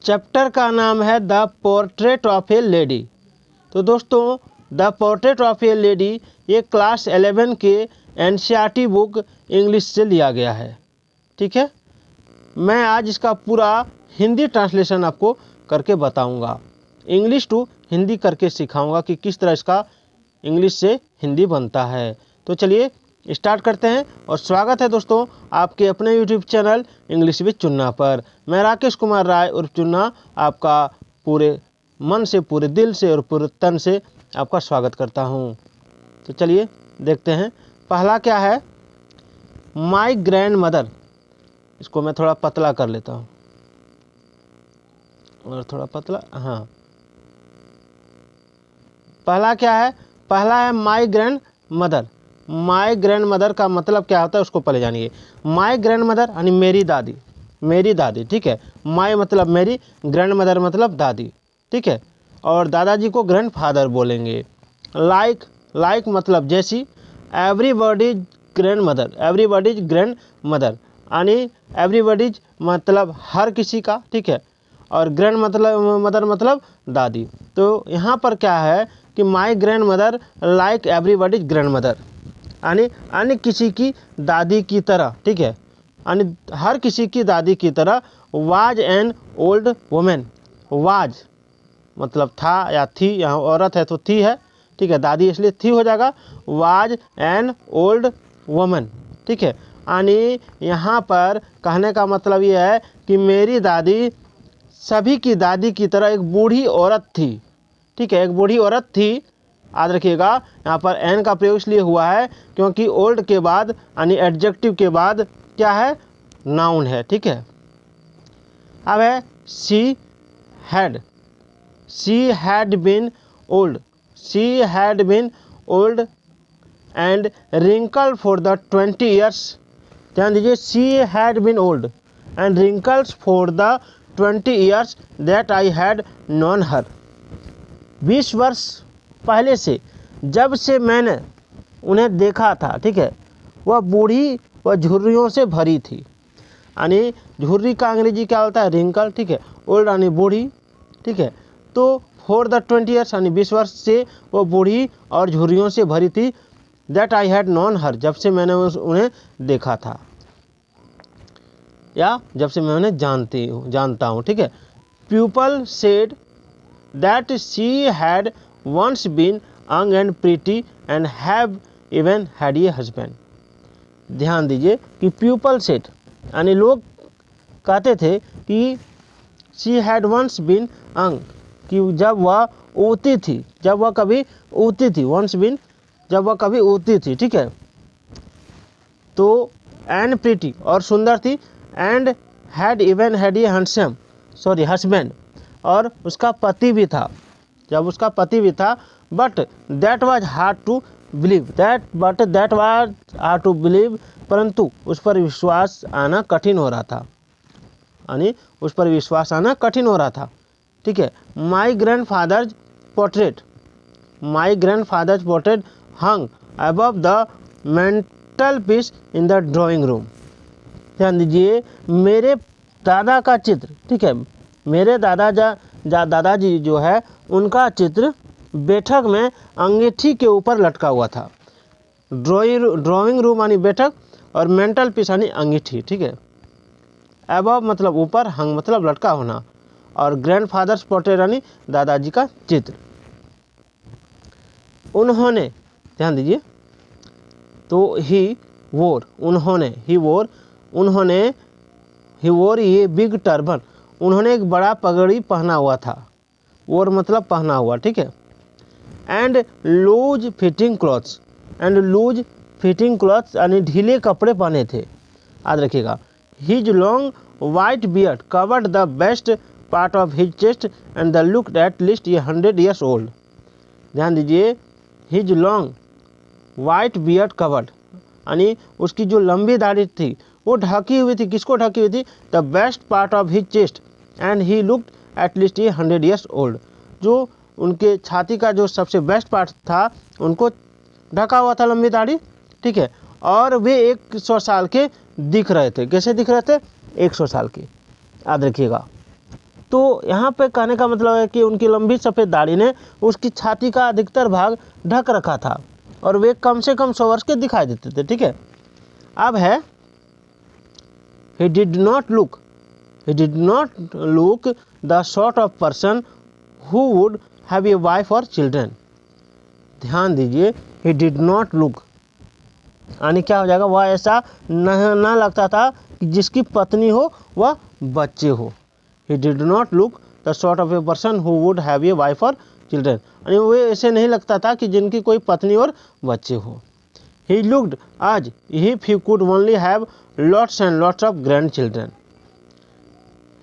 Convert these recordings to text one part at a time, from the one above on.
Chapter का नाम है the portrait of A lady. तो दोस्तों the portrait of A lady ये क्लास 11 के एनसीईआरटी बुक इंग्लिश से लिया गया है। ठीक है, मैं आज इसका पूरा हिंदी ट्रांसलेशन आपको करके बताऊंगा। इंग्लिश टू हिंदी करके सिखाऊंगा कि किस तरह इसका इंग्लिश से हिंदी बनता है। तो चलिए स्टार्ट करते हैं और स्वागत है दोस्तों आपके अपने YouTube channel English with Chunna पर। मैं राकेश कुमार राय उर्फ चुन्ना आपका पूरे मन से, पूरे दिल से और पूरे तन से आपका स्वागत करता हूं। तो चलिए देखते हैं। पहला क्या है, माई ग्रैंड मदर। इसको मैं थोड़ा पतला कर लेता हूं और थोड़ा पतला, हाँ। पहला क्या है, पहला है my grand mother. My grand mother का मतलब क्या होता है उसको पहले जानिए। माई ग्रैंड मदर यानी मेरी दादी, मेरी दादी। ठीक है, माई मतलब मेरी, ग्रैंड मदर मतलब दादी। ठीक है, और दादाजी को ग्रैंड फादर बोलेंगे। लाइक मतलब जैसी। Everybody's grand mother, everybody's grand mother यानी एवरीबॉडीज मतलब हर किसी का। ठीक है, और ग्रैंड मतलब मदर मतलब दादी। तो यहाँ पर क्या है कि my grand mother like everybody's grand mother यानी अन्य किसी की दादी की तरह। ठीक है, यानी हर किसी की दादी की तरह। Was an old women. Was मतलब था या थी, यहाँ औरत है तो थी है। ठीक है, दादी इसलिए थी हो जाएगा। Was an old women. ठीक है, यानी यहाँ पर कहने का मतलब ये है कि मेरी दादी सभी की दादी की तरह एक बूढ़ी औरत थी। ठीक है, एक बूढ़ी औरत थी। याद रखिएगा, यहाँ पर एन का प्रयोग इसलिए हुआ है क्योंकि ओल्ड के बाद यानी एडजेक्टिव के बाद क्या है, नाउन है। ठीक है, अब है she had been old. She had been old and wrinkle for the 20 years. ध्यान दीजिए, she had been old and wrinkles for the 20 years that I had known her. 20 वर्ष पहले से, जब से मैंने उन्हें देखा था। ठीक है, वह बूढ़ी व झुर्रियों से भरी थी। यानी झुर्री का अंग्रेजी क्या होता है, रिंकल। ठीक है, ओल्ड यानी बूढ़ी। ठीक है, तो फॉर द 20 ईयर्स यानी 20 वर्ष से वो बूढ़ी और झुर्रियों से भरी थी। दैट आई हैड नोन हर, जब से मैंने उन्हें देखा था या जब से मैं उन्हें जानता हूँ। ठीक है, people said that she had once been young and pretty and have even had a husband. ध्यान दीजिए कि पीपल सेड यानी लोग कहते थे कि she had once been young, कि जब वह उड़ती थी, जब वह कभी उड़ती थी। वंस बीन जब वह कभी उड़ती थी। ठीक है, तो एंड प्रीटी और सुंदर थी। And had even had a husband और उसका पति भी था, जब उसका पति भी था। But that was hard to believe, परंतु उस पर विश्वास आना कठिन हो रहा था, यानी उस पर विश्वास आना कठिन हो रहा था। ठीक है, my grandfather's portrait hung above the mantelpiece in the drawing room. ध्यान दीजिए, मेरे दादा का चित्र। ठीक है, मेरे दादाजी जो है उनका चित्र बैठक में अंगीठी के ऊपर लटका हुआ था। ड्राइंग रूम यानी बैठक और मेंटल पीस यानी अंगीठी। ठीक है, अबव मतलब ऊपर, हंग मतलब लटका होना, और ग्रैंडफादर्स पोर्ट्रेट यानी दादाजी का चित्र। उन्होंने, ध्यान दीजिए, तो ही वोर ये बिग टर्बन, उन्होंने एक बड़ा पगड़ी पहना हुआ था। वोर मतलब पहना हुआ। ठीक है, एंड लूज फिटिंग क्लॉथ्स यानी ढीले कपड़े पहने थे। याद रखिएगा, his long white beard covered the best part of his chest and the look at least 100 years old. ध्यान दीजिए, his long white beard covered यानी उसकी जो लंबी दाढ़ी थी वो ढकी हुई थी। किसको ढकी हुई थी, the best part of his chest and he looked at least 100 years old. जो उनके छाती का जो सबसे बेस्ट पार्ट था उनको ढका हुआ था, लंबी दाढ़ी। ठीक है, और वे 100 साल के दिख रहे थे। कैसे दिख रहे थे, 100 साल के। याद रखिएगा। तो यहाँ पे कहने का मतलब है कि उनकी लंबी सफ़ेद दाढ़ी ने उसकी छाती का अधिकतर भाग ढक रखा था और वे कम से कम 100 वर्ष के दिखाई देते थे। ठीक है, अब है he did not look the sort of person who would have a wife or children। ध्यान दीजिए, he did not look यानी क्या हो जाएगा, वह ऐसा न लगता था कि जिसकी पत्नी हो वह बच्चे हो। he did not look the sort of a person who would have a wife or children यानी वो ऐसे नहीं लगता था कि जिनकी कोई पत्नी और बच्चे हो। he looked as if he could only have lots and lots of grandchildren।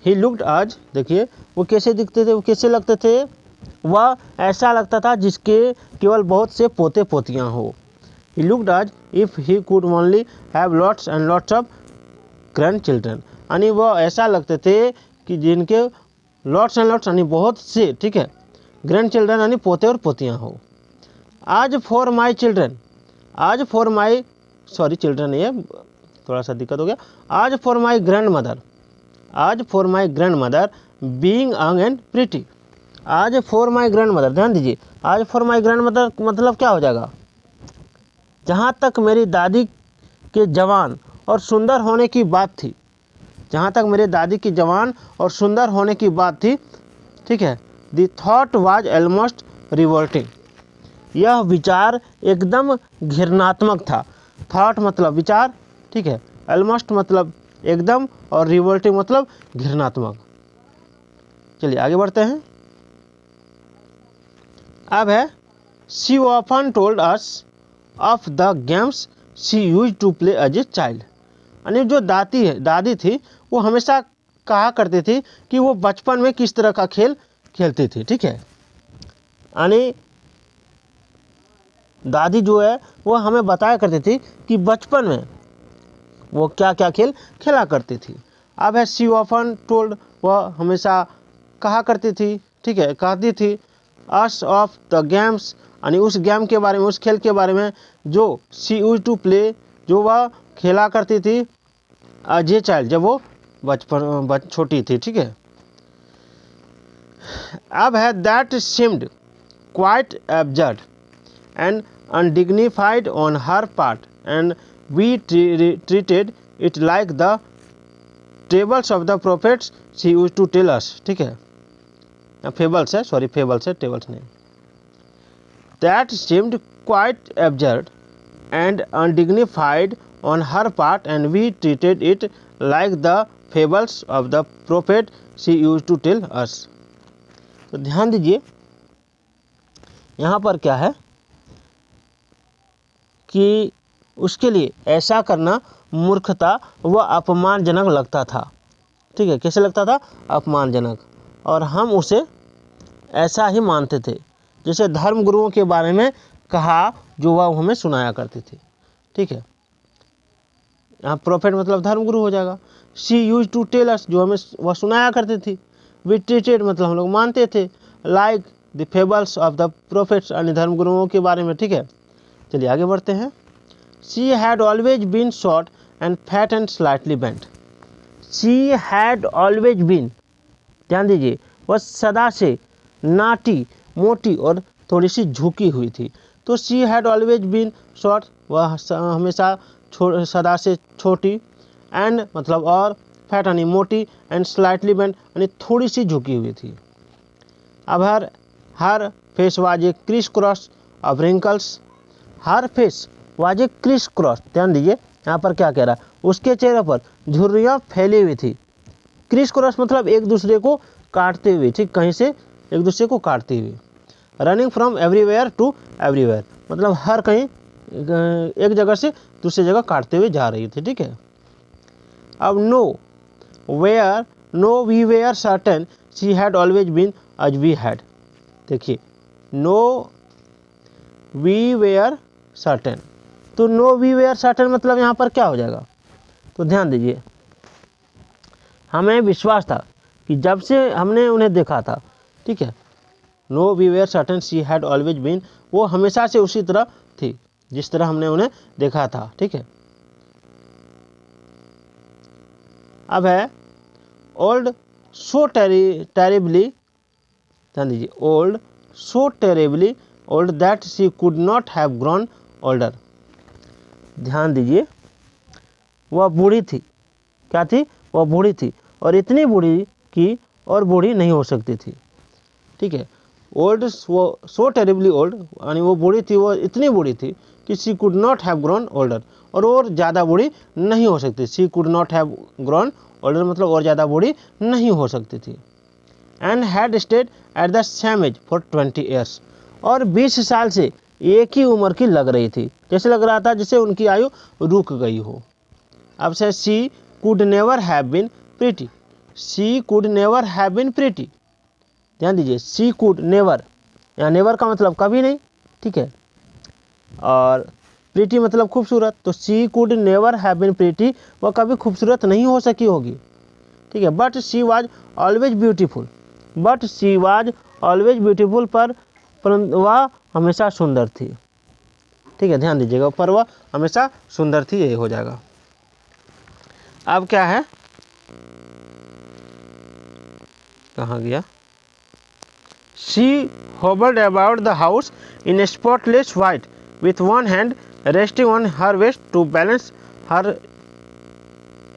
he looked as, देखिए वो कैसे दिखते थे, वो कैसे लगते थे, वह ऐसा लगता था जिसके केवल बहुत से पोते पोतियां हो। he looked as if he could only have lots and lots of grandchildren यानी वह ऐसा लगते थे कि जिनके लॉट्स एंड लॉट्स यानी बहुत से, ठीक है, ग्रैंड चिल्ड्रन यानी पोते और पोतियाँ हो। आज फॉर माई चिल्ड्रन, आज फॉर माई, सॉरी चिल्ड्रन नहीं है, थोड़ा सा दिक्कत हो गया। आज फॉर माई ग्रैंड मदर, आज for my grand mother being young and pretty. आज फॉर माई ग्रैंड मदर, ध्यान दीजिए, आज फॉर माई ग्रैंड मदर मतलब क्या हो जाएगा, जहाँ तक मेरी दादी के जवान और सुंदर होने की बात थी, जहाँ तक मेरे दादी की जवान और सुंदर होने की बात थी, ठीक है, the thought was almost revolting, यह विचार एकदम घृणात्मक था। थॉट मतलब विचार, ठीक है, ऑलमोस्ट मतलब एकदम और रिवोल्टिंग मतलब घृणात्मक। चलिए आगे बढ़ते हैं। अब है she often told us of the games she used to play as a child यानी जो दादी थी वो हमेशा कहा करती थी कि वो बचपन में किस तरह का खेल खेलती थी। ठीक है, यानी दादी जो है वो हमें बताया करती थी कि बचपन में वो क्या क्या खेल खेला करती थी। अब है शी ऑफन टोल्ड, वह हमेशा कहा करती थी, ठीक है, कहती थी अस ऑफ द गेम्स यानी उस गेम के बारे में, उस खेल के बारे में जो शी यूज्ड टू प्ले, जो वह खेला करती थी एज ए चाइल्ड, जब वो बचपन छोटी थी। ठीक है, अब है that seemed quite absurd and undignified on her part and we treated it like the tables of the prophets she used to tell us. ठीक है, फेबल्स है, सॉरी फेबल्स है, टेबल्स नहीं। That seemed quite absurd and undignified on her part and we treated it like the fables of the prophet she used to tell us। तो ध्यान दीजिए, यहाँ पर क्या है कि उसके लिए ऐसा करना मूर्खता व अपमानजनक लगता था। ठीक है, कैसे लगता था, अपमानजनक, और हम उसे ऐसा ही मानते थे जैसे धर्म गुरुओं के बारे में कहा जो वह हमें सुनाया करती थी। ठीक है, यहाँ प्रोफेट मतलब धर्मगुरु हो जाएगा। She use to tell us, जो हमें वह सुनाया करते थे। वी ट्रीटेड मतलब हम लोग मानते थे, like the fables of the prophets यानी धर्मगुरुओं के बारे में। ठीक है, चलिए आगे बढ़ते हैं। She had always been short and fat and slightly bent. She had always been, ध्यान दीजिए, वह सदा से नाटी, मोटी और थोड़ी सी झुकी हुई थी। तो she had always been short, वह हमेशा सदा से छोटी, एंड मतलब और, फैट यानी मोटी, एंड स्लाइटली बेंट यानी थोड़ी सी झुकी हुई थी। अब her face was a criss cross of wrinkles, her face was a criss cross, ध्यान दीजिए यहाँ पर क्या कह रहा है, उसके चेहरे पर झुर्रियाँ फैली हुई थी। क्रिस क्रॉस मतलब एक दूसरे को काटते हुए, ठीक, कहीं से एक दूसरे को काटते हुए। Running from everywhere to everywhere मतलब हर कहीं एक जगह से दूसरी जगह काटते हुए जा रही थी। ठीक है, अब no we were certain she had always been as we had. देखिए, नो वी वेयर सर्टेन, तो नो वी वेयर सर्टेन मतलब यहाँ पर क्या हो जाएगा, तो ध्यान दीजिए, हमें विश्वास था कि जब से हमने उन्हें देखा था। ठीक है, no we were certain she had always been, वो हमेशा से उसी तरह थी जिस तरह हमने उन्हें देखा था। ठीक है, अब है ओल्ड सो टेरिबली, ध्यान दीजिए, old, so terribly old that she could not have grown older. ध्यान दीजिए, वह बूढ़ी थी, क्या थी, वह बूढ़ी थी, और इतनी बूढ़ी कि और बूढ़ी नहीं हो सकती थी। ठीक है, ओल्ड, वो सो टेरिबली ओल्ड, यानी वो बूढ़ी थी, वो इतनी बूढ़ी थी कि she could not have grown older, और ज़्यादा बूढ़ी नहीं हो सकती। She could not have grown older मतलब और ज़्यादा बूढ़ी नहीं हो सकती थी। And had stayed at the same age for 20 years, और 20 साल से एक ही उम्र की लग रही थी, जैसे लग रहा था जैसे उनकी आयु रुक गई हो। अब से she could never have been pretty, she could never have been pretty, ध्यान दीजिए, शी कुड नेवर, यहाँ नेवर का मतलब कभी नहीं, ठीक है, और प्रीटी मतलब खूबसूरत, तो she could never have been pretty, वह कभी खूबसूरत नहीं हो सकी होगी। ठीक है, but she was always beautiful, but she was always beautiful, पर वह हमेशा सुंदर थी। ठीक है, ध्यान दीजिएगा, पर वह हमेशा सुंदर थी, यही हो जाएगा। अब क्या है, कहाँ गया, she hovered about the house in spotless white with one hand resting on her waist to balance her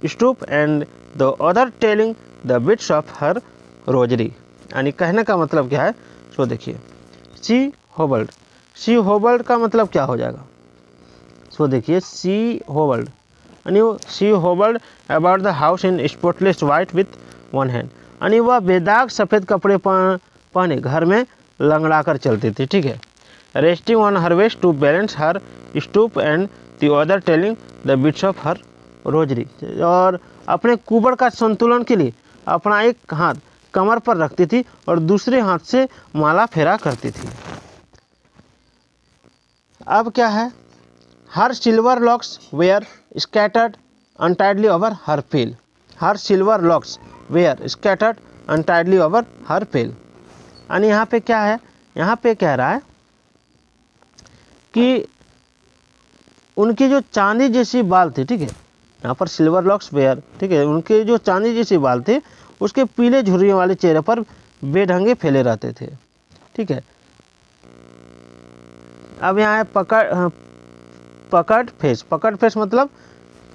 stoop and the other telling the bits of her rosary। यानी कहने का मतलब क्या है, सो देखिए, शी होबल्ड, शी होबल्ड का मतलब क्या हो जाएगा, सो देखिए, शी होबल्ड यानी she hobbled about the house in spotless white with one hand, यानी वह बेदाग सफ़ेद कपड़े पहने घर में लंगड़ा कर चलती थी। ठीक है, resting on her waist to balance her stoop and the other telling the bits of her rosary, और अपने कुबड़ का संतुलन के लिए अपना एक हाथ कमर पर रखती थी और दूसरे हाथ से माला फेरा करती थी। अब क्या है, her silver locks were scattered untidily over her pale, her silver locks were scattered untidily over her pale, यानी यहाँ पे क्या है, यहाँ पे कह रहा है कि उनकी जो चांदी जैसी बाल थी, ठीक है, यहाँ पर सिल्वर लॉक्स वेयर, ठीक है, उनके जो चांदी जैसी बाल थे उसके पीले झुर्रियों वाले चेहरे पर बेढंगे फैले रहते थे। ठीक है, अब यहाँ है पकड़ फेस, पकड़ फेस मतलब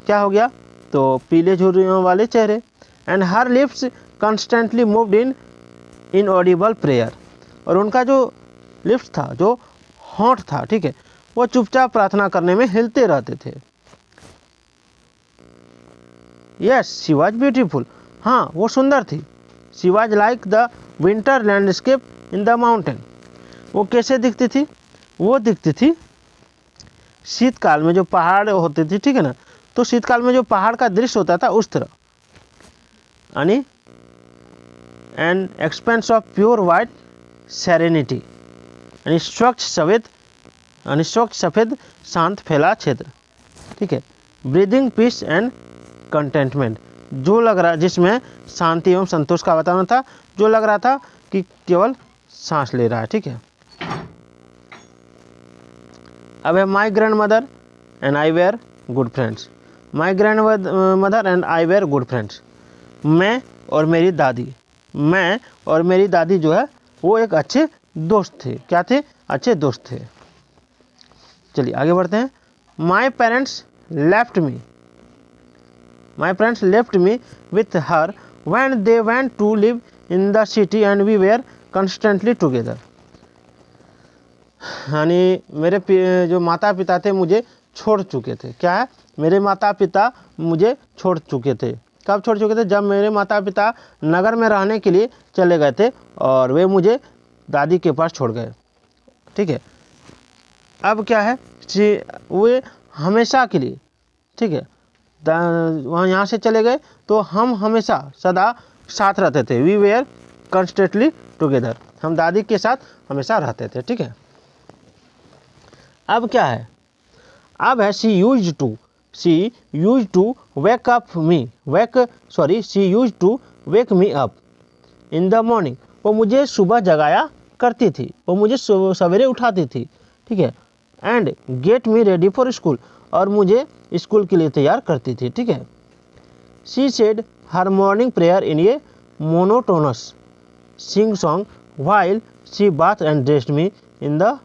क्या हो गया, तो पीले झुर्रियों वाले चेहरे। And her lips constantly moved in inaudible prayer, और उनका जो लिप्स था, जो होंठ था, ठीक है, वो चुपचाप प्रार्थना करने में हिलते रहते थे। यस शी वाज ब्यूटीफुल, हाँ वो सुंदर थी। She was like the winter landscape in the mountain, वो कैसे दिखती थी, वो दिखती थी शीतकाल में जो पहाड़ होते थे, ठीक है ना, तो शीतकाल में जो पहाड़ का दृश्य होता था उस तरह, यानी an expense of pure white serenity, यानी स्वच्छ सफेद, यानी स्वच्छ सफ़ेद शांत फैला क्षेत्र। ठीक है, ब्रीदिंग पीस एंड कंटेंटमेंट, जो लग रहा, जिसमें शांति एवं संतोष का वातावरण था, जो लग रहा था कि केवल सांस ले रहा है। ठीक है, अब है my grandmother and I were good friends, my grandmother and I were good friends, मैं और मेरी दादी, मैं और मेरी दादी जो है वो एक अच्छे दोस्त थे। क्या थे, अच्छे दोस्त थे। चलिए आगे बढ़ते हैं। My parents left me, my parents left me with her when they went to live in the city and we were constantly together, यानी मेरे जो माता पिता थे मुझे छोड़ चुके थे। क्या है, मेरे माता पिता मुझे छोड़ चुके थे। कब छोड़ चुके थे, जब मेरे माता पिता नगर में रहने के लिए चले गए थे और वे मुझे दादी के पास छोड़ गए। ठीक है, अब क्या है, वे हमेशा के लिए, ठीक है, वहाँ यहाँ से चले गए तो हम हमेशा सदा साथ रहते थे। वी वेयर कंस्टेंटली टुगेदर, हम दादी के साथ हमेशा रहते थे। ठीक है, अब क्या है, अब है she used to wake up me, she used to wake me up in the morning, वो मुझे सुबह जगाया करती थी, वो मुझे सवेरे उठाती थी। ठीक है, and get me ready for school, और मुझे स्कूल के लिए तैयार करती थी। ठीक है, she said her morning prayer in A monotonous sing song while she bathed and dressed me in the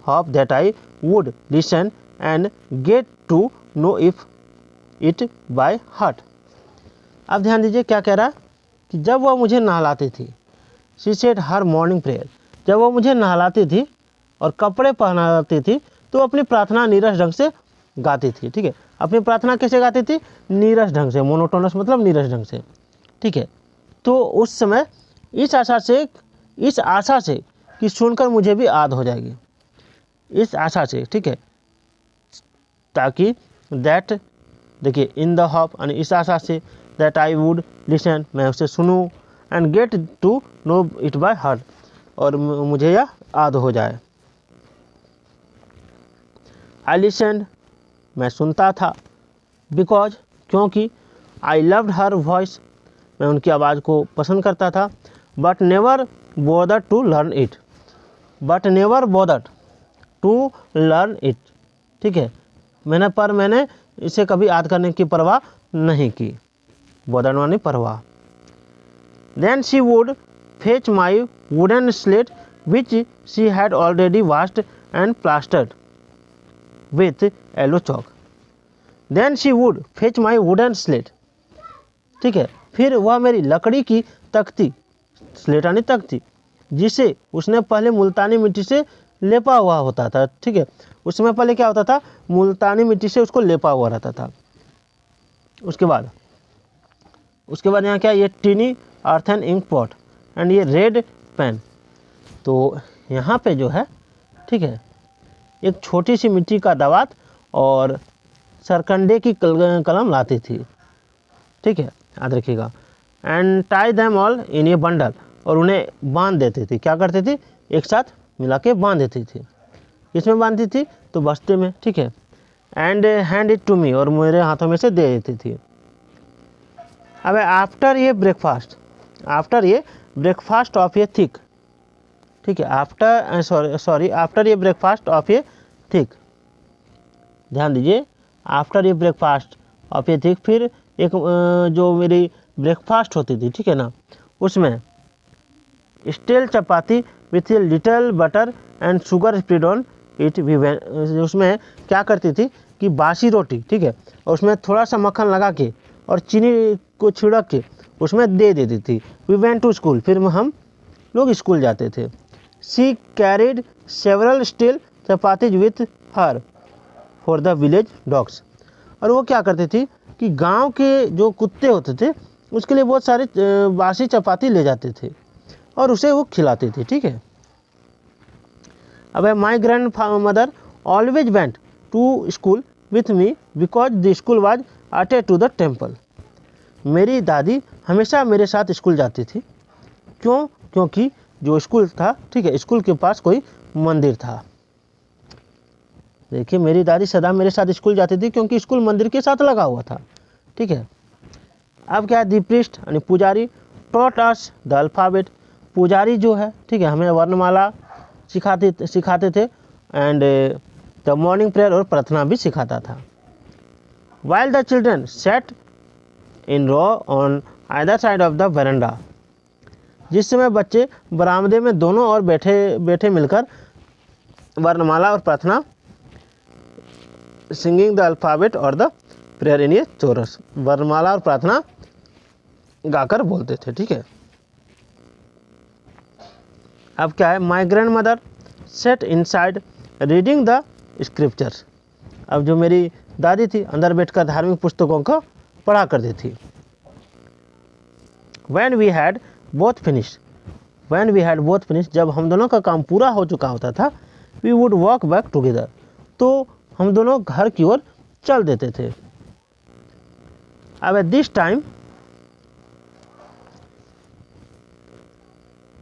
hope that I would listen and get to know if it by heart। अब ध्यान दीजिए क्या कह रहा है कि जब वह मुझे नहलाती थी, she said her morning prayer, जब वह मुझे नहलाती थी और कपड़े पहनाती थी तो अपनी प्रार्थना नीरस ढंग से गाती थी। ठीक है, अपनी प्रार्थना कैसे गाती थी? नीरस ढंग से, मोनोटोनस मतलब नीरस ढंग से। ठीक है, तो उस समय इस आशा से कि सुनकर मुझे भी याद हो जाएगी, इस आशा से। ठीक है, ताकि दैट, देखिए इन द होप यानी इस आशा से, दैट आई वुड लिसन, मैं उसे सुनूं, and get to know it by heart, और मुझे यह याद हो जाए। आई लिसन, मैं सुनता था, बिकॉज, क्योंकि, आई लव्ड हर वॉइस, मैं उनकी आवाज़ को पसंद करता था, but never bothered to learn it, but never bothered to learn it. ठीक है, मैंने इसे कभी याद करने की परवाह नहीं की, बॉदर्ड माने परवाह। Then she would fetch my wooden slate which she had already washed and plastered with yellow chalk. Then she would fetch my wooden slate. ठीक है, फिर वह मेरी लकड़ी की तख्ती, स्लेट यानी तख्ती, जिसे उसने पहले मुल्तानी मिट्टी से लेपा हुआ होता था। ठीक है, उस समय पहले क्या होता था? मुल्तानी मिट्टी से उसको लेपा हुआ रहता था। उसके बाद यहाँ क्या, ये tiny earthen ink pot and ये रेड पेन। तो यहाँ पे जो है, ठीक है, एक छोटी सी मिट्टी का दवात और सरकंडे की कलम लाती थी। ठीक है, याद रखिएगा। And tie them all in A bundle, और उन्हें बांध देती थी। क्या करती थी? एक साथ मिला के बांध देती थी। इसमें बांधती थी तो बस्ते में। ठीक है, and hand it to me, और मेरे हाथों में से दे देती थी। अब आफ्टर ये ब्रेकफास्ट ऑफ ए थिक, ठीक है, आफ्टर ये ब्रेकफास्ट ऑफ ए थिक, ध्यान दीजिए, आफ्टर ये ब्रेकफास्ट ऑफ ए थिक, फिर एक जो मेरी ब्रेकफास्ट होती थी, ठीक है ना, उसमें stale chapati with a little butter and sugar spread on it, उसमें क्या करती थी कि बासी रोटी, ठीक है, और उसमें थोड़ा सा मक्खन लगा के और चीनी को छिड़क के उसमें दे देती थी। वी वेंट टू स्कूल, फिर हम लोग स्कूल जाते थे। She carried several steel chapatis with her for the village dogs, और वो क्या करती थी कि गांव के जो कुत्ते होते थे उसके लिए बहुत सारे बासी चपाती ले जाते थे और उसे वो खिलाती थी। ठीक है, अब my grandmother always went to school with me because the school was attached to the temple. मेरी दादी हमेशा मेरे साथ स्कूल जाती थी। क्यों? क्योंकि जो स्कूल था, ठीक है, स्कूल के पास कोई मंदिर था। देखिए, मेरी दादी सदा मेरे साथ स्कूल जाती थी क्योंकि स्कूल मंदिर के साथ लगा हुआ था। ठीक है, अब क्या है, दी प्रीस्ट यानी पुजारी टॉट अस द अल्फ़ाबेट, पुजारी जो है, ठीक है, हमें वर्णमाला सिखाते थे, एंड द मॉर्निंग प्रेयर, और प्रार्थना भी सिखाता था। While the children set in row on either side of the veranda, जिस समय बच्चे बरामदे में दोनों ओर बैठे मिलकर वर्णमाला और प्रार्थना, सिंगिंग द अल्फ़ाबेट और द प्रेयर इन ए चोरस, वर्णमाला और प्रार्थना गाकर बोलते थे। ठीक है, अब क्या है, my grand mother said inside reading the scriptures, अब जो मेरी दादी थी अंदर बैठकर धार्मिक पुस्तकों को पढ़ा करती थी। When we had both finished, जब हम दोनों का काम पूरा हो चुका होता था, we would walk back together, तो हम दोनों घर की ओर चल देते थे। अब this time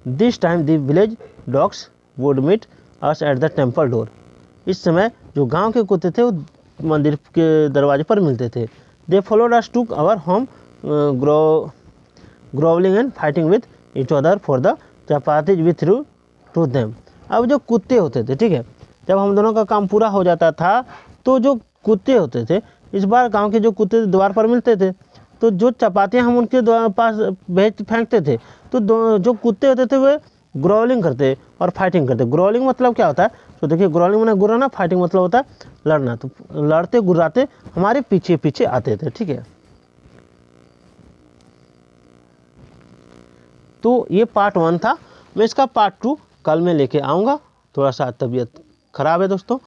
the village dogs would meet us at the temple door, इस समय जो गांव के कुत्ते थे वो मंदिर के दरवाजे पर मिलते थे। They followed us to our home growling and fighting with each other for the chapatis we threw to them. अब जो कुत्ते होते थे, ठीक है, जब हम दोनों का काम पूरा हो जाता था तो जो कुत्ते होते थे, इस बार गांव के जो कुत्ते द्वार पर मिलते थे, तो जो चपातियाँ हम उनके पास भेज फेंकते थे, तो जो कुत्ते होते थे वे ग्रोलिंग करते और फाइटिंग करते। ग्रोलिंग मतलब क्या होता है, तो देखिए ग्रोलिंग मतलब गुर्राना, फाइटिंग मतलब होता है लड़ना। तो लड़ते गुर्राते हमारे पीछे पीछे आते थे, ठीक है। तो ये पार्ट 1 था। मैं इसका पार्ट 2 कल में लेके आऊँगा। थोड़ा सा तबीयत खराब है दोस्तों।